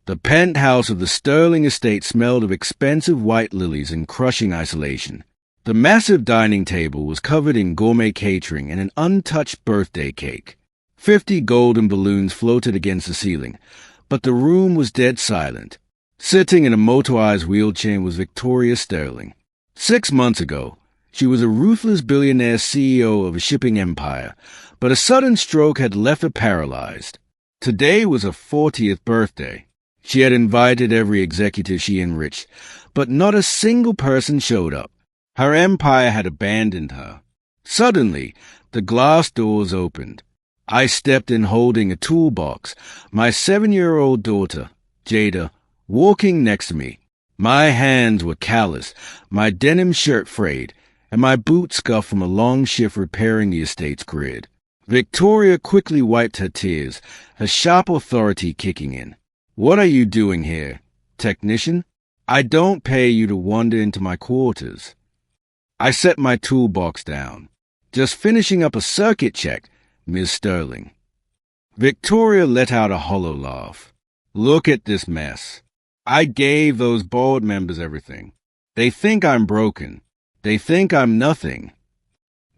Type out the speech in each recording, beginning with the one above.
The penthouse of the Sterling estate smelled of expensive white lilies and crushing isolation. The massive dining table was covered in gourmet catering and an untouched birthday cake. 50 golden balloons floated against the ceiling, but the room was dead silent. Sitting in a motorized wheelchair was Victoria Sterling. 6 months ago, she was a ruthless billionaire CEO of a shipping empire, but a sudden stroke had left her paralyzed. Today was her 40th birthday. She had invited every executive she enriched, but not a single person showed up. Her empire had abandoned her. Suddenly, the glass doors opened. I stepped in holding a toolbox, my 7-year-old daughter, Jada, walking next to me. My hands were calloused, my denim shirt frayed, and my boots scuffed from a long shift repairing the estate's grid. Victoria quickly wiped her tears, her sharp authority kicking in. "What are you doing here, technician? I don't pay you to wander into my quarters." I set my toolbox down. "Just finishing up a circuit check, Ms. Sterling." Victoria let out a hollow laugh. "Look at this mess. I gave those board members everything. They think I'm broken. They think I'm nothing."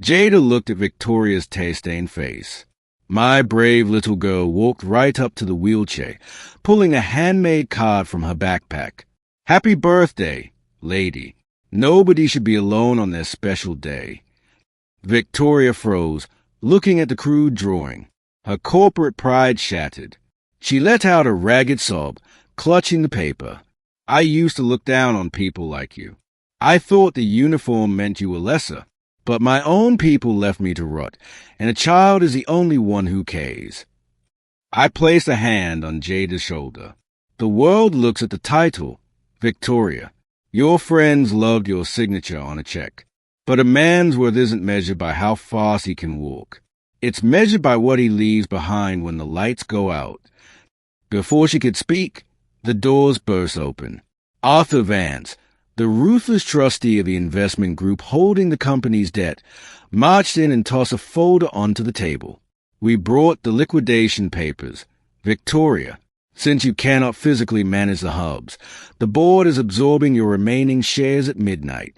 Jada looked at Victoria's tear-stained face. My brave little girl walked right up to the wheelchair, pulling a handmade card from her backpack. "Happy birthday, lady. Nobody should be alone on their special day." Victoria froze, looking at the crude drawing. Her corporate pride shattered. She let out a ragged sob, clutching the paper. "I used to look down on people like you. I thought the uniform meant you were lesser. But my own people left me to rot, and a child is the only one who cares." I placed a hand on Jada's shoulder. "The world looks at the title. Victoria, your friends loved your signature on a check. But a man's worth isn't measured by how fast he can walk. It's measured by what he leaves behind when the lights go out." Before she could speak, the doors burst open. Arthur Vance, the ruthless trustee of the investment group holding the company's debt, marched in and tossed a folder onto the table. "We brought the liquidation papers. Victoria, since you cannot physically manage the hubs, the board is absorbing your remaining shares at midnight."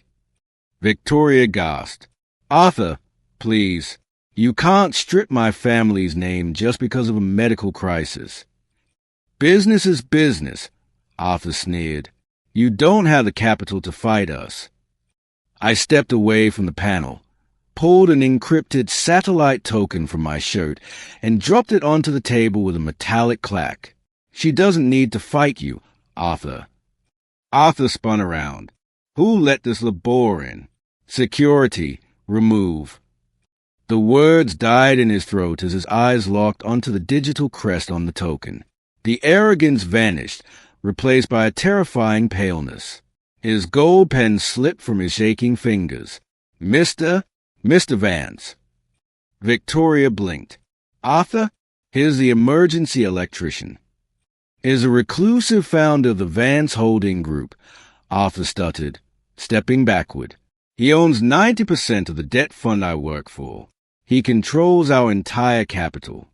Victoria gasped. "Arthur, please. You can't strip my family's name just because of a medical crisis." "Business is business," Arthur sneered. "You don't have the capital to fight us." I stepped away from the panel, pulled an encrypted satellite token from my shirt, and dropped it onto the table with a metallic clack. "She doesn't need to fight you, Arthur." Arthur spun around. "Who let this labor in? Security, remove." The words died in his throat as his eyes locked onto the digital crest on the token. The arrogance vanished, replaced by a terrifying paleness. His gold pen slipped from his shaking fingers. Mr. Vance." Victoria blinked. "Arthur, here's the emergency electrician." "Is a reclusive founder of the Vance Holding Group," Arthur stuttered, stepping backward. "He owns 90% of the debt fund I work for. He controls our entire capital."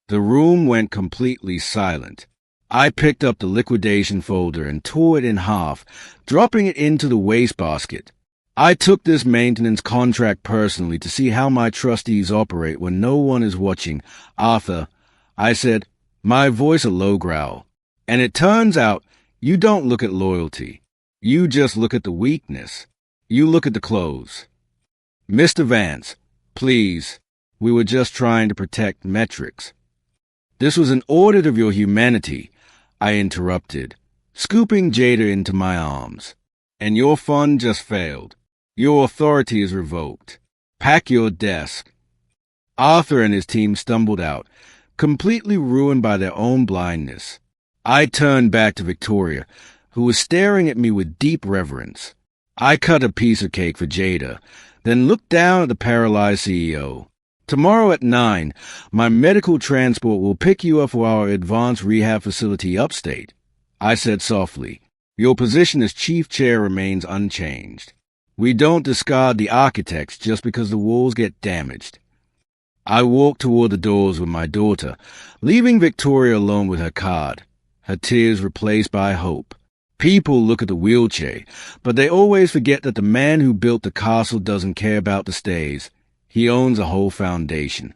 The room went completely silent. I picked up the liquidation folder and tore it in half, dropping it into the wastebasket. I took this maintenance contract personally to see how my trustees operate when no one is watching. "Arthur," I said, my voice a low growl, "and it turns out you don't look at loyalty. You just look at the weakness. You look at the clothes." "Mr. Vance, please. We were just trying to protect metrics." "This was an audit of your humanity," I interrupted, scooping Jada into my arms. "And your fund just failed. Your authority is revoked. Pack your desk." Arthur and his team stumbled out, completely ruined by their own blindness. I turned back to Victoria, who was staring at me with deep reverence. I cut a piece of cake for Jada, then looked down at the paralyzed CEO. "Tomorrow at 9, my medical transport will pick you up for our advanced rehab facility upstate," I said softly. "Your position as chief chair remains unchanged. We don't discard the architects just because the walls get damaged." I walked toward the doors with my daughter, leaving Victoria alone with her card. her tears replaced by hope. People look at the wheelchair, but they always forget that the man who built the castle doesn't care about the stays. He owns a whole foundation.